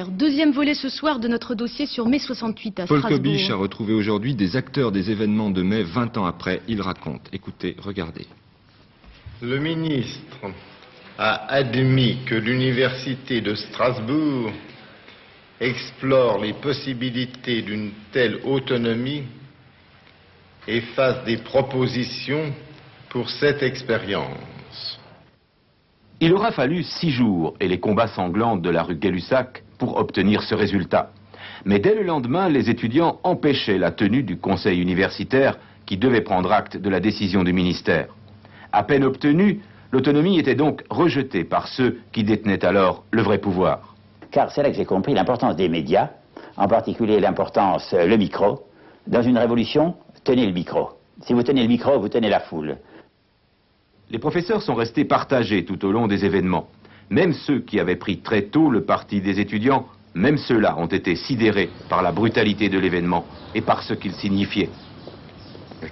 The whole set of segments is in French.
Angleterre. Deuxième volet ce soir de notre dossier sur mai 68 à Paul Strasbourg. Kobisch a retrouvé aujourd'hui des acteurs des événements de mai 20 ans après. Il raconte. Écoutez, regardez. Le ministre a admis que l'université de Strasbourg explore les possibilités d'une telle autonomie et fasse des propositions pour cette expérience. Il aura fallu 6 jours et les combats sanglants de la rue Gay-Lussac pour obtenir ce résultat. Mais dès le lendemain, les étudiants empêchaient la tenue du conseil universitaire qui devait prendre acte de la décision du ministère. À peine obtenue, l'autonomie était donc rejetée par ceux qui détenaient alors le vrai pouvoir. Car c'est là que j'ai compris l'importance des médias, en particulier l'importance, le micro. Dans une révolution, tenez le micro. Si vous tenez le micro, vous tenez la foule. Les professeurs sont restés partagés tout au long des événements. Même ceux qui avaient pris très tôt le parti des étudiants, même ceux-là ont été sidérés par la brutalité de l'événement et par ce qu'il signifiait.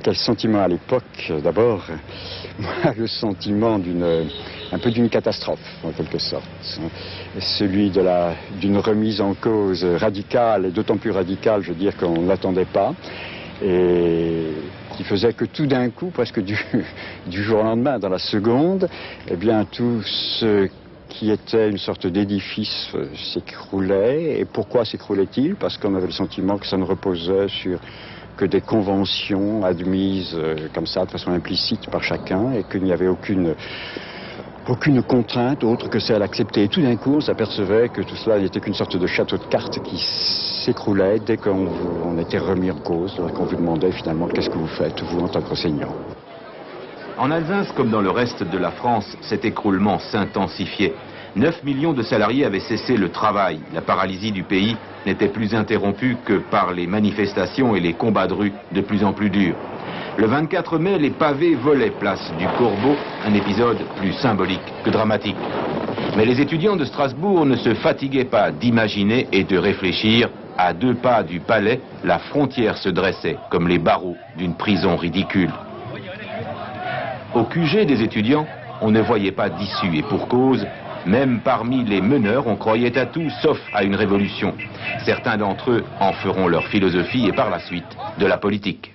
Quel sentiment à l'époque? D'abord, le sentiment un peu d'une catastrophe, en quelque sorte. Celui d'une remise en cause radicale, et d'autant plus radicale, je veux dire, qu'on ne l'attendait pas. Et qui faisait que tout d'un coup, presque du jour au lendemain, dans la seconde, eh bien tout ce qui était une sorte d'édifice s'écroulait. Et pourquoi s'écroulait-il? Parce qu'on avait le sentiment que ça ne reposait sur que des conventions admises comme ça, de façon implicite par chacun, et qu'il n'y avait aucune contrainte autre que celle acceptée. Et tout d'un coup, on s'apercevait que tout cela n'était qu'une sorte de château de cartes qui s'écroulait dès qu'on était remis en cause, qu'on vous demandait finalement qu'est-ce que vous faites, vous, en tant qu'enseignant. En Alsace, comme dans le reste de la France, cet écroulement s'intensifiait. 9 millions de salariés avaient cessé le travail. La paralysie du pays n'était plus interrompue que par les manifestations et les combats de rue de plus en plus durs. Le 24 mai, les pavés volaient place du Corbeau, un épisode plus symbolique que dramatique. Mais les étudiants de Strasbourg ne se fatiguaient pas d'imaginer et de réfléchir. À 2 pas du palais, la frontière se dressait comme les barreaux d'une prison ridicule. Au QG des étudiants, on ne voyait pas d'issue et pour cause. Même parmi les meneurs, on croyait à tout sauf à une révolution. Certains d'entre eux en feront leur philosophie et par la suite de la politique.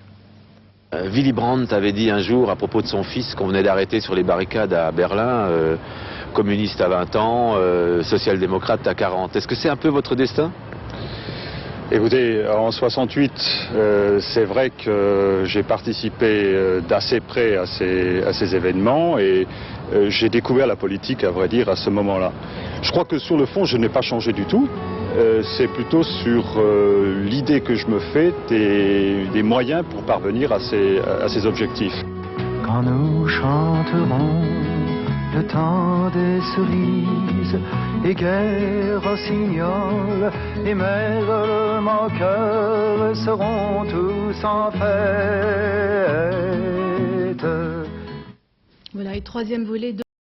Willy Brandt avait dit un jour à propos de son fils qu'on venait d'arrêter sur les barricades à Berlin, communiste à 20 ans, social-démocrate à 40. Est-ce que c'est un peu votre destin? Écoutez, en 68, c'est vrai que j'ai participé d'assez près à ces événements et j'ai découvert la politique, à vrai dire, à ce moment-là. Je crois que sur le fond, je n'ai pas changé du tout. C'est plutôt sur l'idée que je me fais des moyens pour parvenir à ces objectifs. Quand nous chanterons le temps des cerises et guerre rossignol et merle le moqueur seront tous en fête. Voilà, et troisième volet de